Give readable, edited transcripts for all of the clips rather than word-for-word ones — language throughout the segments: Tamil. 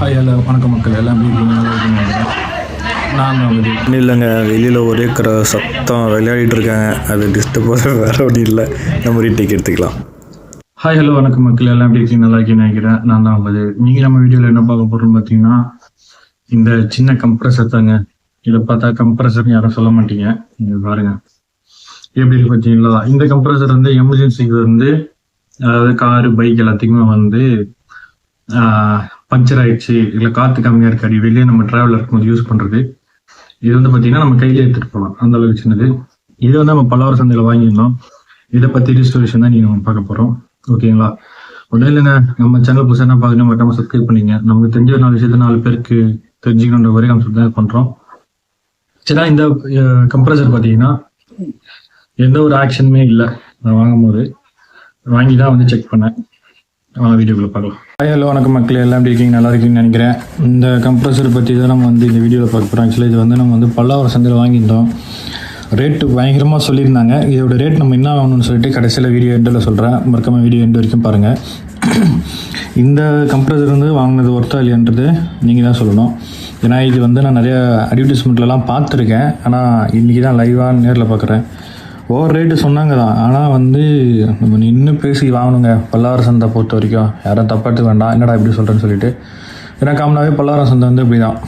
ஹாய் ஹலோ வணக்கம் மக்கள் எல்லாம் எப்படி இருக்கீங்க? நான் வந்து இல்லைங்க, வெளியில் ஒரே சத்தம் விளையாடிட்டு இருக்காங்க. அது டிஸ்டர்பாக வேறு ஒன்றும் இல்லை. நம்ம ரீடேக் எடுத்துக்கலாம். ஹாய் ஹலோ வணக்கம் மக்கள் எல்லாம் எப்படி இருக்கீங்க? நல்லா இருக்கீங்கன்னு நினைக்கிறேன். நான் தான் வந்து நீங்கள் நம்ம வீடியோவில் என்ன பார்க்க போகிறோம்னு பார்த்தீங்கன்னா, இந்த சின்ன கம்ப்ரஸர் தாங்க. இதை பார்த்தா கம்ப்ரஸர்னு யாரும் சொல்ல மாட்டீங்க. நீங்கள் பாருங்க எப்படி இருக்கு பார்த்தீங்களா? இந்த கம்ப்ரஸர் வந்து எமர்ஜென்சிக்கு வந்து, அதாவது காரு பைக் எல்லாத்துக்குமே வந்து பஞ்சர் ஆயிடுச்சு, இல்லை காற்று கம்மியாக இருக்கு, அடி வெளியே நம்ம ட்ராவலில் இருக்கும்போது யூஸ் பண்ணுறது. இது வந்து பார்த்தீங்கன்னா நம்ம கையிலே எடுத்துகிட்டு போகலாம், அந்த அளவுக்கு சின்னது. இது வந்து நம்ம பல்லவர் சந்தையில் வாங்கியிருந்தோம். இதை பற்றி ரிஸ்டோரேஷன் தான் நீங்கள் நம்ம பார்க்க போகிறோம். ஓகேங்களா? உடனே இல்லைங்க, நம்ம சேனல் புதுசாக என்ன பார்க்கணும் மறக்காம சப்ஸ்கிரைப் பண்ணிங்க. நமக்கு தெரிஞ்ச ஒரு 4 விஷயத்த 4 பேருக்கு தெரிஞ்சுக்கணுன்ற வரை நம்ம தான் பண்ணுறோம். சரி, இந்த கம்ப்ரஸர் பார்த்தீங்கன்னா எந்த ஒரு ஆக்ஷனுமே இல்லை. நான் வாங்கும்போது வாங்கி தான் வந்து செக் பண்ணேன். வீடியோக்குள்ள பார்க்கலாம். ஹாய் ஹலோ வணக்கம் மக்கள் எல்லாம் எப்படி இருக்கீங்க? நல்லா இருக்கீங்கன்னு நினைக்கிறேன். இந்த கம்ப்ரஸர் பற்றி தான் நம்ம வந்து இந்த வீடியோவில் பார்க்க போகிறோம். ஆக்சுவலாக இது வந்து நம்ம வந்து பல்லாவர் சந்தையில் வாங்கியிருந்தோம். ரேட்டு பயங்கரமாக சொல்லியிருந்தாங்க. இதோட ரேட் நம்ம என்ன ஆகணும்னு சொல்லிட்டு கடைசியில் வீடியோ எண்டில் சொல்கிறேன். மறக்காம வீடியோ எண்டு வரைக்கும் பாருங்கள். இந்த கம்ப்ரஸர் வந்து வாங்கினது ஒர்த்தா இல்லையன்றது நீங்கள் தான் சொல்லணும். ஏன்னா இது வந்து நான் நிறைய அட்வர்டைஸ்மெண்ட்லலாம் பார்த்துருக்கேன். ஆனால் இன்றைக்கி தான் லைவாக நேரில் பார்க்குறேன். ஓவர் ரேட்டு சொன்னாங்க தான், ஆனால் வந்து நம்ம நின்று பேசி வாங்கணுங்க. பல்லாவரம் சந்தை பொறுத்த வரைக்கும் யாரும் தப்பாட்டு வேண்டாம், என்னடா இப்படி சொல்கிறேன்னு சொல்லிட்டு. ஏன்னா காமனாகவே பல்லாவரம் சந்தை வந்து இப்படி தான்,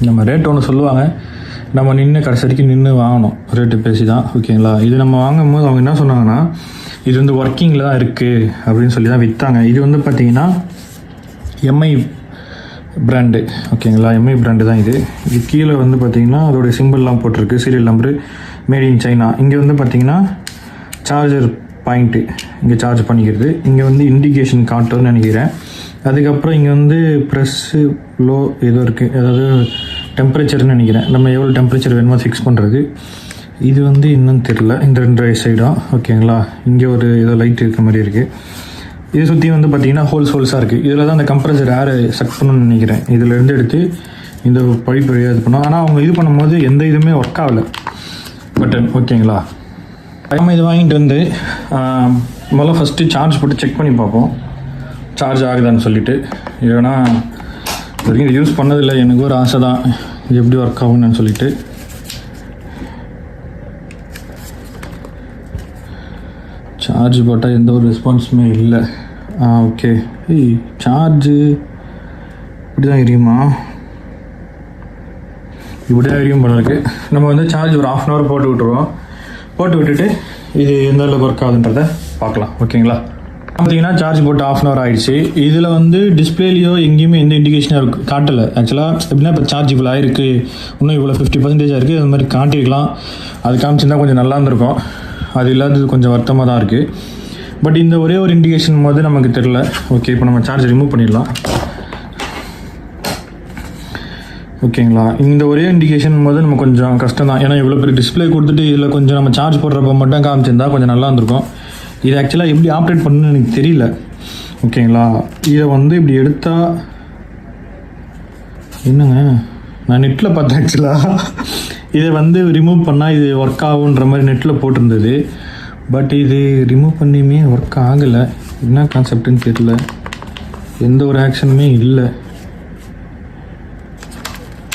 நம்ம ரேட் ஒன்று சொல்லுவாங்க, நம்ம நின்று கடைசி வரைக்கும் நின்று வாங்கணும், ரேட்டு பேசி தான். ஓகேங்களா? இது நம்ம வாங்கும் போது அவங்க என்ன சொன்னாங்கன்னா, இது வந்து ஒர்க்கிங்கில் தான் இருக்குது அப்படின்னு சொல்லி தான் விற்றாங்க. இது வந்து பார்த்திங்கன்னா எம்ஐ பிராண்டு. ஓகேங்களா? எம்ஐ பிராண்டு தான் இது. இது கீழே வந்து பார்த்திங்கன்னா அதோடைய சிம்பிள்லாம் போட்டிருக்கு, serial number, made in China. இங்கே வந்து பார்த்திங்கன்னா சார்ஜர் பாயிண்ட்டு, இங்கே சார்ஜ் பண்ணிக்கிறது. இங்கே வந்து இண்டிகேஷன் காட்டுன்னு நினைக்கிறேன். அதுக்கப்புறம் இங்கே வந்து ப்ரெஸ்ஸு லோ ஏதோ இருக்குது, அதாவது டெம்பரேச்சர்னு நினைக்கிறேன். நம்ம எவ்வளோ டெம்பரேச்சர் வேணுமோ ஃபிக்ஸ் பண்ணுறது. இது வந்து இன்னும் தெரில, இந்த 2 சைடும். ஓகேங்களா? இங்கே ஒரு ஏதோ லைட் இருக்க மாதிரி இருக்குது. இதை சுற்றி வந்து பார்த்திங்கன்னா ஹோல்ஸாக இருக்குது. இதில் தான் அந்த கம்ப்ரஸர் ஏர் செக் பண்ணணும்னு நினைக்கிறேன். இதிலேருந்து எடுத்து இந்த பைப் வழியாக இது பண்ணோம். ஆனால் அவங்க இது பண்ணும்போது எந்த இதுவுமே ஒர்க் ஆகலை பட்டன். ஓகேங்களா? நம்ம இது வாங்கிட்டு வந்து முதல்ல ஃபஸ்ட்டு சார்ஜ் போட்டு செக் பண்ணி பார்ப்போம், சார்ஜ் ஆகுதான்னு சொல்லிவிட்டு. இல்லைன்னா இது வரைக்கும் இது யூஸ் பண்ணதில்லை, எனக்கு ஒரு ஆசை தான் இது எப்படி ஒர்க் ஆகுன்னு சொல்லிவிட்டு. சார்ஜ் போட்டால் எந்த ஒரு ரெஸ்பான்ஸுமே இல்லை. ஓகே, சார்ஜு இப்படி தான் எரியுமா? இப்படி தான் எரியும் போல இருக்குது. நம்ம வந்து சார்ஜ் ஒரு 1/2 hour போட்டு விட்டுருவோம். போட்டு விட்டுட்டு இது எந்த அளவுக்கு ஒர்க் ஆகுதுன்றதை பார்க்கலாம். ஓகேங்களா? பார்த்தீங்கன்னா சார்ஜ் போட்டு 1/2 hour ஆகிடுச்சு. இதில் வந்து டிஸ்பிளேலையோ எங்கேயுமே எந்த இண்டிகேஷனும் காட்டலை. ஆக்சுவலாக எப்படின்னா இப்போ சார்ஜ் இவ்வளோ ஆயிருக்கு, இன்னும் இவ்வளோ 50% ஆயிருக்கு, அது மாதிரி காட்டியிருக்கலாம். அது காமிச்சிருந்தால் கொஞ்சம் நல்லா இருந்திருக்கும். அது இல்லாதது கொஞ்சம் வருத்தமாக தான் இருக்குது. பட் இந்த ஒரே ஒரு இண்டிகேஷன் போது நமக்கு தெரில. ஓகே, இப்போ நம்ம சார்ஜ் ரிமூவ் பண்ணிடலாம். ஓகேங்களா? இந்த ஒரே இண்டிகேஷன் போது நம்ம கொஞ்சம் கஷ்டம் தான். ஏன்னா இவ்வளோ பெரிய டிஸ்பிளே கொடுத்துட்டு இதில் கொஞ்சம் நம்ம சார்ஜ் போடுறப்ப மட்டும் காமிச்சிருந்தா கொஞ்சம் நல்லா இருந்திருக்கும். இது ஆக்சுவலாக எப்படி ஆப்ரேட் பண்ணணும்னு எனக்கு தெரியல. ஓகேங்களா? இதை வந்து இப்படி எடுத்தால் என்னங்க, நான் நெட்டில் பார்த்தேன். ஆக்சுவலாக இதை வந்து ரிமூவ் பண்ணால் இது ஒர்க் ஆகுன்ற மாதிரி நெட்டில் போட்டிருந்தது. பட் இது ரிமூவ் பண்ணியுமே ஒர்க் ஆகலை. என்ன கான்செப்டுன்னு தெரியல, எந்த ஒரு ஆக்ஷனுமே இல்லை.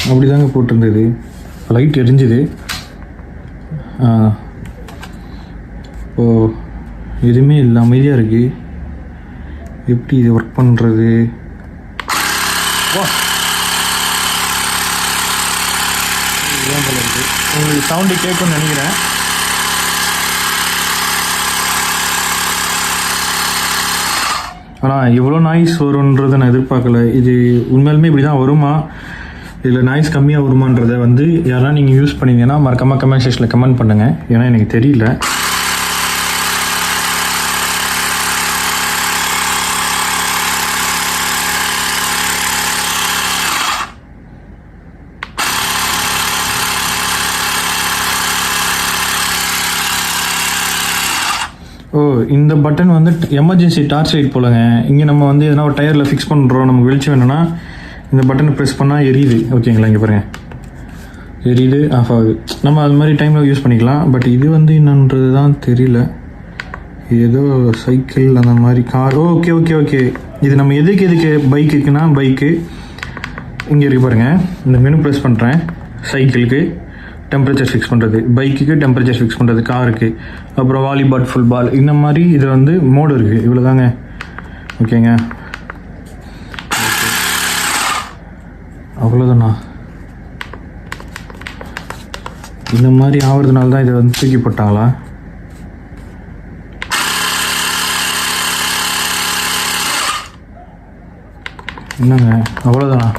அப்படி தாங்க போட்டிருந்தது. லைட் எரிஞ்சுது. இப்போது எதுவுமே இல்லை, அமைதியாக இருக்குது. எப்படி இது ஒர்க் பண்ணுறது? உங்களுக்கு சவுண்டு கேட்கும்னு நினைக்கிறேன். ஆனால் இவ்வளோ நாய்ஸ் வரும்ன்றதை நான் எதிர்பார்க்கல. இது உண்மையிலுமே இப்படி தான் வருமா, இதில் நாய்ஸ் கம்மியாக வருமானதை வந்து யாரெல்லாம் நீங்கள் யூஸ் பண்ணிங்கன்னா மறக்காம கமெண்ட் செக்ஷனில் கமெண்ட் பண்ணுங்கள். ஏன்னா எனக்கு தெரியல. இந்த பட்டன் வந்து எமர்ஜென்சி டார்ச் லைட் போலங்க. இங்கே நம்ம வந்து எதனா ஒரு டயரில் ஃபிக்ஸ் பண்ணுறோம், நமக்கு வெளிச்சம் வேணும்னா இந்த பட்டனை ப்ரெஸ் பண்ணால் எரியுது. ஓகேங்களா? இங்கே பாருங்கள், எரியுது, ஆஃப் ஆகுது. நம்ம அது மாதிரி டைமில் யூஸ் பண்ணிக்கலாம். பட் இது வந்து என்னன்றது தான் தெரியல. ஏதோ சைக்கிள் அந்த மாதிரி கார். ஓகே ஓகே ஓகே, இது நம்ம எதுக்கு பைக் இருக்குன்னா பைக்கு, இங்கே இருக்கு பாருங்கள், இந்த மெனு ப்ரெஸ் பண்ணுறேன். சைக்கிளுக்கு டெம்பரேச்சர் ஃபிக்ஸ் பண்ணுறது, பைக்குக்கு டெம்பரேச்சர் ஃபிக்ஸ் பண்ணுறது, காருக்கு, அப்புறம் வாலிபால், ஃபுட்பால், இந்த மாதிரி இது வந்து மோடு இருக்குது. இவ்வளோ தாங்க. ஓகேங்க, அவ்வளோதாண்ணா. இந்த மாதிரி ஆகிறதுனால தான் இதை வந்து தூக்கி போட்டாங்களா? என்னங்க, அவ்வளோதானா?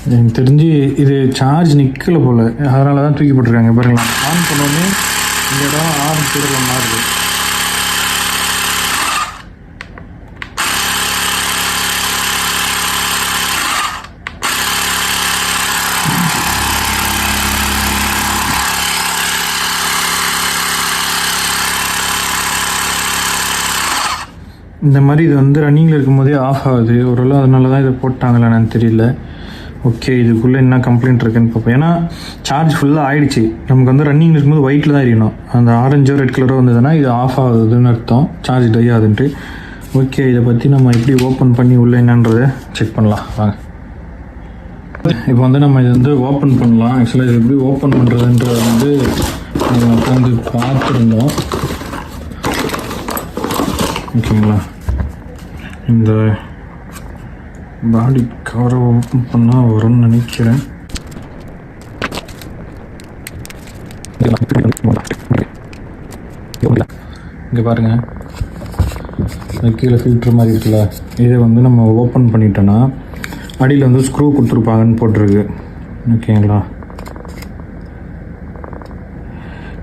எனக்கு தெரிஞ்சு இது சார்ஜ் நிற்கலை போல், அதனால தான் தூக்கி போட்டிருக்காங்க. பாருங்களா, ஆன் பண்ணோடனே இந்த இடம் ஆன் திருட மாறுது. இந்த மாதிரி இது வந்து ரன்னிங்கில் இருக்கும்போதே ஆஃப் ஆகுது. ஓரளவு அதனால தான் இதை போட்டாங்களான்னு தெரியல. ஓகே, இதுக்குள்ளே என்ன கம்ப்ளைண்ட் இருக்குன்னு பார்ப்போம். ஏன்னா சார்ஜ் ஃபுல்லாக ஆகிடுச்சு. நமக்கு வந்து ரன்னிங் இருக்கும்போது ஒயிட்டில் தான் எரியணும். அந்த ஆரஞ்சோ ரெட் கலரோ வந்ததுன்னா இது ஆஃப் ஆகுதுன்னு அர்த்தம், சார்ஜ் டை ஆகுதுன்ட்டு. ஓகே, இதை பற்றி நம்ம எப்படி ஓப்பன் பண்ணி உள்ளே என்னன்றதை செக் பண்ணலாம் வாங்க. இப்போ வந்து நம்ம இது வந்து ஓப்பன் பண்ணலாம். ஆக்சுவலாக இது எப்படி ஓப்பன் பண்ணுறதுன்றதை வந்து நம்ம உட்காந்து பார்த்துருந்தோம். ஓகேங்களா, இந்த பாடி கவரை ஓப்பன் பண்ணால் வரும்னு நினைக்கிறேன். இங்கே பாருங்கள், கீழே ஃபில்ட்ரு மாதிரி இருக்குல்ல, இதை வந்து நம்ம ஓப்பன் பண்ணிட்டோன்னா அடியில் வந்து ஸ்க்ரூ கொடுத்துருப்பாங்கன்னு போட்டிருக்கு. ஓகேங்களா,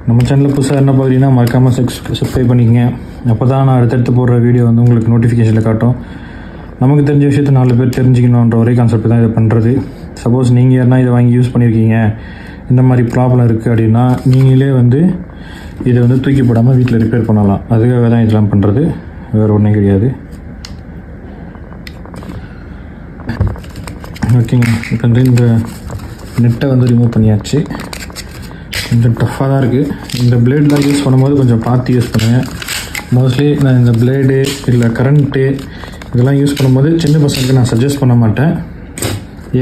நம்ம சேனலில் புதுசாக என்ன பார்த்தீங்கன்னா மறக்காமல் சப்ஸ்கிரைப் பண்ணிக்கங்க. அப்போ தான் நான் அடுத்தடுத்து போடுற வீடியோ வந்து உங்களுக்கு நோட்டிஃபிகேஷனில் காட்டும். நமக்கு தெரிஞ்ச விஷயத்தை 4 பேர் தெரிஞ்சுக்கணுன்ற ஒரே கான்செப்ட் தான் இதை பண்ணுறது. சப்போஸ் நீங்கள் யாருன்னா இதை வாங்கி யூஸ் பண்ணியிருக்கீங்க, இந்த மாதிரி ப்ராப்ளம் இருக்குது அப்படின்னா நீங்களே வந்து இதை வந்து தூக்கி போடாமல் வீட்டில் ரிப்பேர் பண்ணலாம். அதுக்காக தான் இதெல்லாம் பண்ணுறது, வேறு ஒன்றும் கிடையாது. ஓகேங்க, இப்போ வந்து இந்த நெட்டை வந்து ரிமூவ் பண்ணியாச்சு. கொஞ்சம் டஃப்பாக தான் இருக்குது. இந்த பிளேட்லாம் யூஸ் பண்ணும்போது கொஞ்சம் பார்த்து யூஸ் பண்ணுங்கள். மோஸ்ட்லி நான் இந்த பிளேடு இல்லை கரண்ட்டு இதெல்லாம் யூஸ் பண்ணும்போது சின்ன பசங்களுக்கு நான் சஜஸ்ட் பண்ண மாட்டேன்.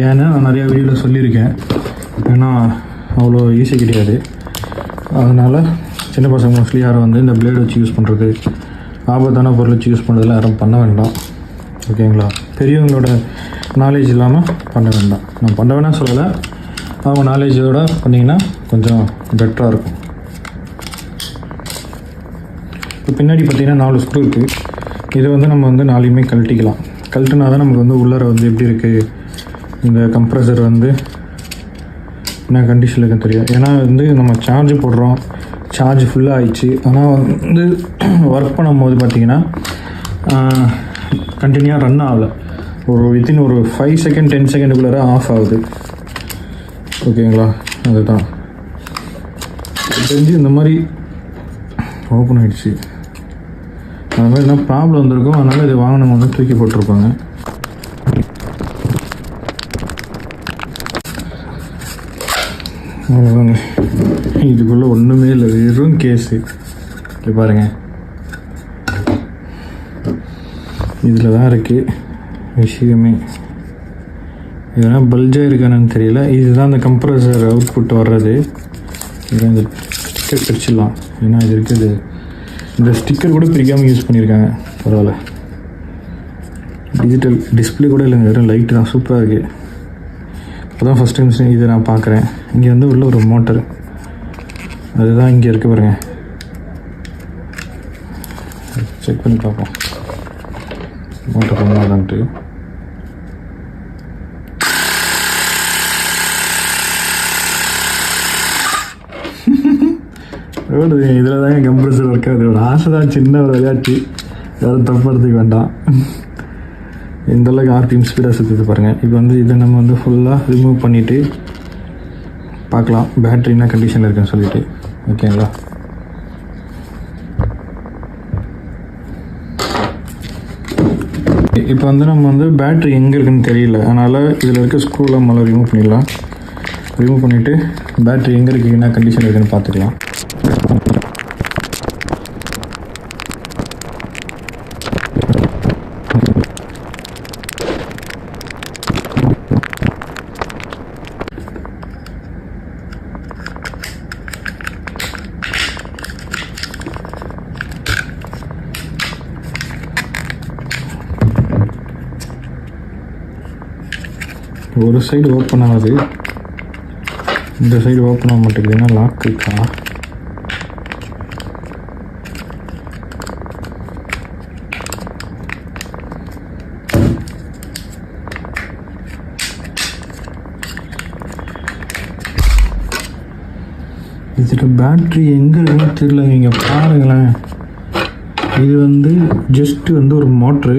ஏன்னா நான் நிறையா வீடியோவில் சொல்லியிருக்கேன், ஏன்னா அவ்வளோ ஈஸி கிடையாது. அதனால் சின்ன பசங்க மோஸ்ட்லி யாரும் வந்து இந்த பிளேடு வச்சு யூஸ் பண்ணுறது, ஆபத்தான பொருள் வச்சு யூஸ் பண்ணுறதுலாம் யாரும் பண்ண வேண்டாம். ஓகேங்களா, பெரியவங்களோட நாலேஜ் இல்லாமல் பண்ண வேண்டாம். நான் பண்ண வேணாம் சொல்லலை, அவங்க நாலேஜோடு பண்ணிங்கன்னா கொஞ்சம் பெட்டராக இருக்கும். இப்போ பின்னாடி பார்த்திங்கன்னா 4 ஸ்க்ரூ இருக்குது. இதை வந்து நம்ம வந்து 4யுமே கழட்டிக்கலாம். கழட்டினா தான் நமக்கு வந்து உள்ளார வந்து எப்படி இருக்குது, இந்த கம்ப்ரஸர் வந்து என்ன கண்டிஷனில் இருக்குன்னு தெரியும். ஏன்னா வந்து நம்ம சார்ஜ் போடுறோம், சார்ஜ் ஃபுல்லாக ஆயிடுச்சு. ஆனால் வந்து ஒர்க் பண்ணும்போது பார்த்திங்கன்னா கண்டினியூவாக ரன் ஆகலை. வித்தின் ஒரு 5 செகண்ட் 10 செகண்டுக்குள்ளார ஆஃப் ஆகுது. ஓகேங்களா, அதுதான் தெரிஞ்சு இந்த மாதிரி ஓப்பன் ஆகிடுச்சு. அது மாதிரி என்ன ப்ராப்ளம் வந்திருக்கும், அதனால் இதை வாங்கினவங்க வந்து தூக்கி போட்டிருப்பாங்க. அவ்வளோதாங்க, இதுக்குள்ளே ஒன்றுமே இல்லை, வெறும் கேஸு. இது பாருங்கள், இதில் தான் இருக்குது விஷயமே. இதெல்லாம் பல்ஜாக இருக்கானு தெரியல. இதுதான் அந்த கம்ப்ரஸர் அவுட்புட் வர்றது. இதை இந்த ஸ்டிக்கர் பிரிச்சிடலாம், ஏன்னா இது இருக்குது. இந்த ஸ்டிக்கர் கூட பிரிக்காமல் யூஸ் பண்ணியிருக்காங்க, பரவாயில்ல. டிஜிட்டல் டிஸ்பிளே கூட இல்லைங்க, வெறும் லைட்டு தான். சூப்பராக இருக்குது. இப்போ தான் ஃபஸ்ட் டைம் இதை நான் பார்க்குறேன். இங்கே வந்து உள்ள ஒரு மோட்டர், அதுதான் இங்கே இருக்குது பாருங்கள். செக் பண்ணி பார்ப்போம் மோட்டர் பண்ணாதான்ட்டு. இதில் தாங்க கம்ப்ரஸர் ஒர்க் ஆகுது. ஒரு ஆசை தான், சின்ன ஒரு விளையாட்டு, யாரும் தப்படுறதுக்கு வேண்டாம். எந்தளவுக்கு ஆர்பிஎம் ஸ்பீடாக சுற்றுது பாருங்கள். இப்போ வந்து இதை நம்ம வந்து ஃபுல்லாக ரிமூவ் பண்ணிவிட்டு பார்க்கலாம் பேட்ரி என்ன கண்டிஷனில் இருக்குன்னு சொல்லிட்டு. ஓகேங்களா, இப்போ வந்து நம்ம வந்து பேட்ரி எங்கே இருக்குன்னு தெரியல, அதனால் இதில் இருக்க ஸ்க்ரூலாம் முதல்ல ரிமூவ் பண்ணிடலாம். ரிமூவ் பண்ணிவிட்டு பேட்ரி எங்கே இருக்குது, என்ன கண்டிஷன் இருக்குன்னு பார்த்துக்கலாம். ஒரு சைடு ஓப்பன் ஆகுது, இந்த சைடு ஓப்பன் ஆக மாட்டேங்குது. ஏன்னா லாக் இருக்கா? இதில் பேட்ரி எங்கே இருக்குன்னு தெரியல. இங்கே பாருங்களேன், இது வந்து ஜஸ்ட்டு வந்து ஒரு மோட்ரு.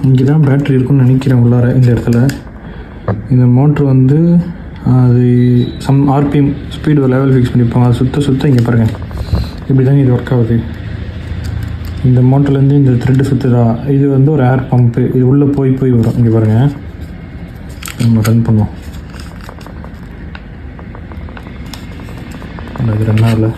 இங்கே தான் பேட்ரி இருக்குன்னு நினைக்கிறேன் உள்ளார. இந்த இடத்துல இந்த மோட்ரு வந்து அது சம் ஆர்பிஎம் ஸ்பீடு ஒரு லெவல் ஃபிக்ஸ் பண்ணியிருப்பாங்க. அது சுற்ற இங்கே பாருங்கள், இப்படி தான் இது ஒர்க் ஆகுது. இந்த மோட்டர்லேருந்து இந்த த்ரெட்டு சுற்றுதா, இது வந்து ஒரு ஏர் பம்ப்பு. இது உள்ளே போய் வரும். இங்கே பாருங்கள், நம்ம ரன் பண்ணுவோம். அது 2 நாளில்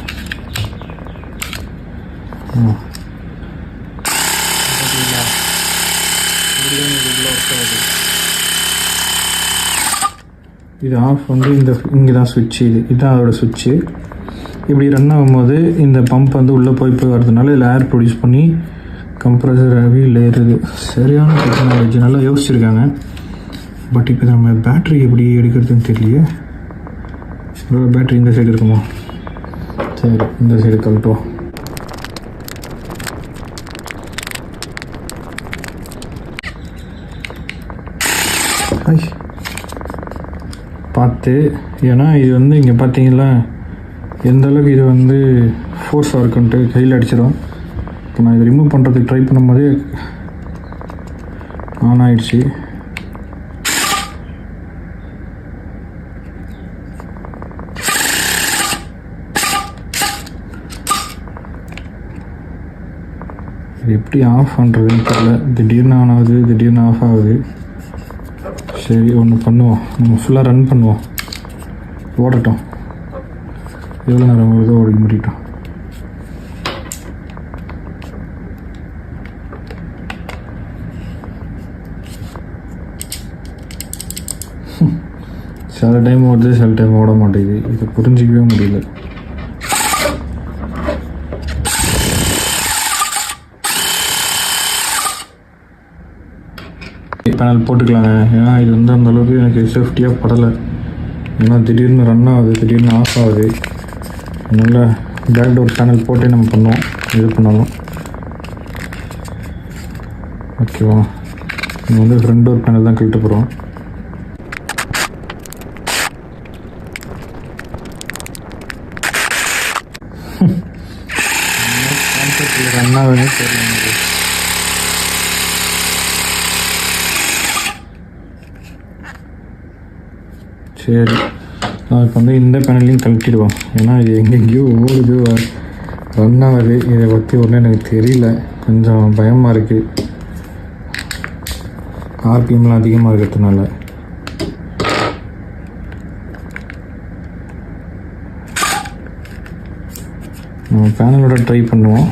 இது ஆஃப் வந்து இங்கே தான் சுவிட்சு. இதுதான் அதோடய சுவிட்சு. இப்படி ரன் ஆகும்போது இந்த பம்ப் வந்து உள்ளே போய் வரதுனால இதில் ஏர் ப்ரொடியூஸ் பண்ணி கம்ப்ரஸர் வீல் ஏறுது. சரியான டெக்னாலஜி, நல்லா யோசிச்சுருக்காங்க. பட் இப்போ நம்ம பேட்ரி எப்படி எடுக்கிறதுன்னு தெரியலையே. பேட்ரி இந்த சைடு இருக்குமா? சரி, இந்த சைடு கழட்டுவோம். பார்த்து, ஏன்னா இது வந்து இங்கே பார்த்தீங்களா எந்த அளவுக்கு இது வந்து ஃபோர்ஸாக இருக்குன்ட்டு கையில் அடிச்சிடும். இப்போ நான் இதை ரிமூவ் பண்ணுறதுக்கு ட்ரை பண்ணும்போதே ஆன் ஆகிடுச்சு. இது எப்படி ஆஃப் பண்ணுறதுன்னு தெரியல. திடீர்னு ஆன் ஆகுது, திடீர்னு ஆஃப் ஆகுது. சரி, ஒன்று பண்ணுவோம், நம்ம ஃபுல்லாக ரன் பண்ணுவோம். ஓடட்டும். எவ்வளோ நேரம் வருதோ ஓடி முடிட்டோம். சில டைம் ஓடுது, சில டைம் ஓட மாட்டேங்குது. இதை புரிஞ்சிக்கவே முடியல. பேனல் போட்டுக்கலாங்க, ஏன்னா இது வந்து அந்தளவுக்கு எனக்கு சேஃப்டியாக படலை. ஏன்னா திடீர்னு ரன் ஆகுது, திடீர்னு ஆஃப் ஆகுது. அதனால் பேக் டோர் பேனல் போட்டே நம்ம பண்ணுவோம் இது பண்ணாலும். ஓகேவா? நம்ம வந்து ஃப்ரண்ட் டோர் பேனல் தான் கழட்ட போகிறோம். ரன் ஆகுதுன்னு தெரியல. சரி, நான் இப்போ வந்து இந்த பேனலையும் கழட்டிடுவோம். ஏன்னா இது எங்கெங்கேயோ ஓடுது, ரன் ஆகுது. இதை பற்றி ஒன்றும் எனக்கு தெரியல, கொஞ்சம் பயமாக இருக்குது. ஆர்பிஎம்லாம் அதிகமாக இருக்கிறதுனால. நம்ம பேனலோட ட்ரை பண்ணுவோம்.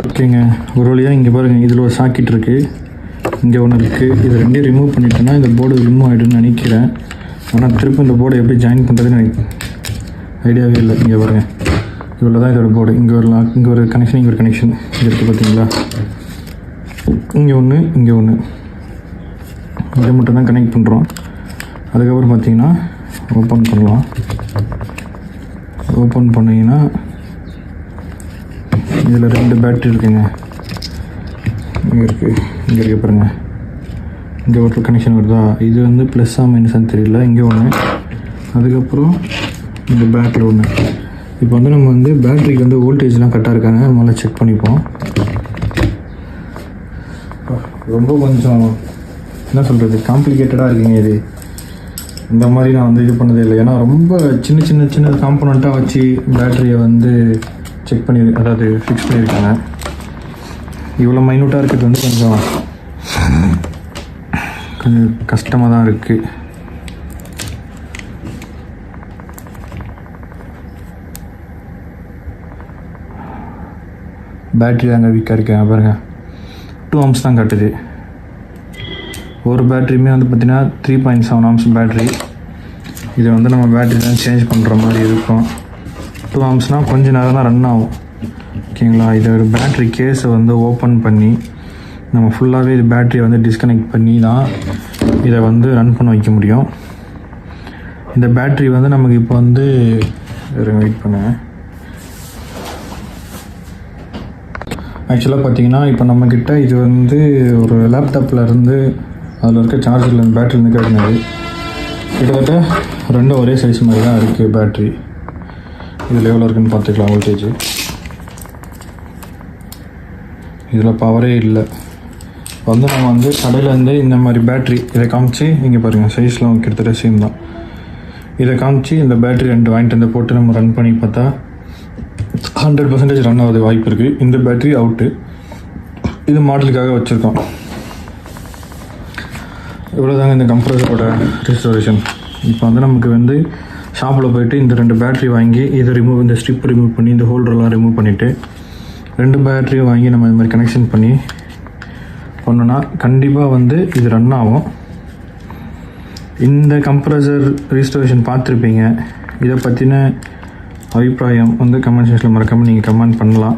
ஓகேங்க, ஒரு வழியாக இங்கே பாருங்கள், இதில் ஒரு சாக்கெட் இருக்குது, இங்கே ஒன்று இருக்குது. இது ரெண்டையும் ரிமூவ் பண்ணிட்டேன்னா இந்த போர்டு ரிமூவ் ஆகிடுன்னு நினைக்கிறேன். ஆனால் திரும்ப இந்த போர்டை எப்படி ஜாயின் பண்ணுறதுன்னு எனக்கு ஐடியாவே இல்லை. இங்கே பாருங்கள், இவ்வளோ தான் இதோட போர்டு. இங்கே ஒரு லாக், இங்கே ஒரு கனெக்ஷன், இங்கே ஒரு கனெக்ஷன். இது இருக்குது பார்த்தீங்களா? இங்கே ஒன்று, இங்கே ஒன்று. இதை மட்டும் தான் கனெக்ட் பண்ணுறோம். அதுக்கப்புறம் பார்த்தீங்கன்னா ஓப்பன் பண்ணலாம். ஓப்பன் பண்ணிங்கன்னா இதில் 2 பேட்ரி இருக்குங்க. இங்கே இருக்குது பாருங்கள். இங்கே ஒரு கனெக்ஷன் வருதா? இது வந்து ப்ளஸ்ஸா மைனஸான்னு தெரியல. இங்கே ஒன்று, அதுக்கப்புறம் இந்த பேக்கில் ஒன்று. இப்போ வந்து நம்ம வந்து பேட்ரிக்கு வந்து வோல்டேஜ்லாம் கரெக்டாக இருக்காங்க, முதல்ல செக் பண்ணிப்போம். ரொம்ப கொஞ்சம் என்ன சொல்கிறது, காம்ப்ளிகேட்டடாக இருக்குங்க இது. இந்த மாதிரி நான் வந்து இது பண்ணதே இல்லை. ஏன்னா ரொம்ப சின்ன காம்போனண்ட்டாக வச்சு பேட்டரியை வந்து செக் பண்ணி, அதாவது ஃபிக்ஸ் பண்ணியிருக்காங்க. இவ்வளோ மைனூட்டாக இருக்கிறது வந்து கொஞ்சம் கஷ்டமாக தான் இருக்குது. பேட்ரி தாங்க வீக்காக இருக்கேன் பாருங்கள். 2 ஆம்ஸ் தான் காட்டுது. ஒரு பேட்ரியுமே வந்து பார்த்திங்கன்னா 3.7 ஆம்ஸ் பேட்ரி. இதை வந்து நம்ம பேட்ரி தான் சேஞ்ச் பண்ணுற மாதிரி இருக்கும். 2 ஆம்ஸ்னால் கொஞ்சம் நேரம் தான் ரன் ஆகும். ஓகேங்களா. இதை ஒரு பேட்ரி கேஸை வந்து ஓப்பன் பண்ணி நம்ம ஃபுல்லாகவே இது பேட்ரியை வந்து டிஸ்கனெக்ட் பண்ணி தான் இதை வந்து ரன் பண்ண வைக்க முடியும். இந்த பேட்ரி வந்து நமக்கு இப்போ வந்து வெயிட் பண்ணுங்க. ஆக்சுவலாக பார்த்தீங்கன்னா இப்போ நம்மக்கிட்ட இது வந்து ஒரு லேப்டாப்பில் இருந்து அதில் இருக்க சார்ஜரில் இருந்து பேட்ரிலேருந்து கிடைக்கிது. கிட்டத்தட்ட ரெண்டும் ஒரே சைஸ் மாதிரி தான் இருக்குது பேட்ரி. இதில் எவ்வளோ இருக்குதுன்னு பார்த்துக்கலாம். வோல்டேஜ் இதில் பவரே இல்லை. வந்து நம்ம வந்து கடையிலேருந்து இந்த மாதிரி பேட்ரி இதை காமிச்சு இங்கே பாருங்கள், சைஸ்லாம் கிட்டத்தட்ட சேம் தான். இதை காமிச்சு இந்த பேட்ரி 2 வாங்கிட்டு வந்து போட்டு நம்ம ரன் பண்ணி பார்த்தா 100% ரன் ஆகுது வாய்ப்பு இருக்குது. இந்த பேட்ரி அவுட்டு. இது மாடலுக்காக வச்சுருக்கோம். இவ்வளோதாங்க இந்த கம்ப்ரஸரோட ரெஸ்டோரேஷன். இப்போ வந்து நமக்கு வந்து ஷாப்பில் போய்ட்டு இந்த 2 பேட்ரி வாங்கி இதை இந்த ஸ்ட்ரிப் ரிமூவ் பண்ணி இந்த ஹோல்டர்லாம் ரிமூவ் பண்ணிவிட்டு 2 பேட்டரியும் வாங்கி நம்ம இது மாதிரி கனெக்ஷன் பண்ணி பண்ணோன்னா கண்டிப்பாக வந்து இது ரன் ஆகும். இந்த கம்ப்ரஸர் ரீஸ்டோரேஷன் பார்த்துருப்பீங்க. இதை பற்றின அபிப்பிராயம் வந்து கமெண்ட் செக்ஷனில் மறக்காமல் நீங்கள் கமெண்ட் பண்ணலாம்.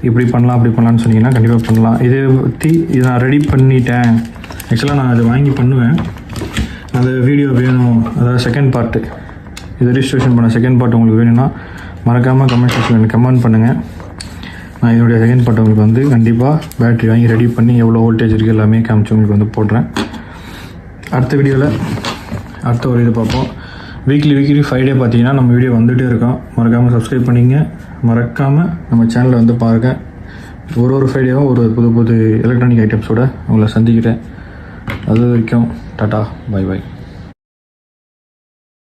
இப்படி பண்ணலாம் அப்படி பண்ணலான்னு சொன்னீங்கன்னா கண்டிப்பாக பண்ணலாம். இதை பற்றி இதை நான் ரெடி பண்ணிட்டேன். ஆக்சுவலாக நான் அதை வாங்கி பண்ணுவேன். அந்த வீடியோ வேணும், அதாவது செகண்ட் பார்ட்டு, இதை ரிஜிஸ்ட்ரேஷன் பண்ண செகண்ட் பார்ட் உங்களுக்கு வேணும்னா மறக்காமல் கமெண்ட் செக்ஷனில் எனக்கு கமெண்ட் பண்ணுங்கள். நான் இதனுடைய செகண்ட் பார்ட் உங்களுக்கு வந்து கண்டிப்பாக பேட்ரி வாங்கி ரெடி பண்ணி எவ்வளோ வோல்டேஜ் இருக்குது எல்லாமே காமிச்சு உங்களுக்கு வந்து போடுறேன். அடுத்த வீடியோவில் அடுத்த ஒரு இது பார்ப்போம். வீக்லி 5 டே பார்த்தீங்கன்னா நம்ம வீடியோ வந்துகிட்டே இருக்கோம். மறக்காமல் சப்ஸ்கிரைப் பண்ணிங்க. மறக்காமல் நம்ம சேனலை வந்து பாருங்கள். ஒரு 5 டேவும் ஒரு புது எலக்ட்ரானிக் ஐட்டம்ஸோடு உங்களை சந்திக்கிறேன். அது வரைக்கும் டாட்டா, பை.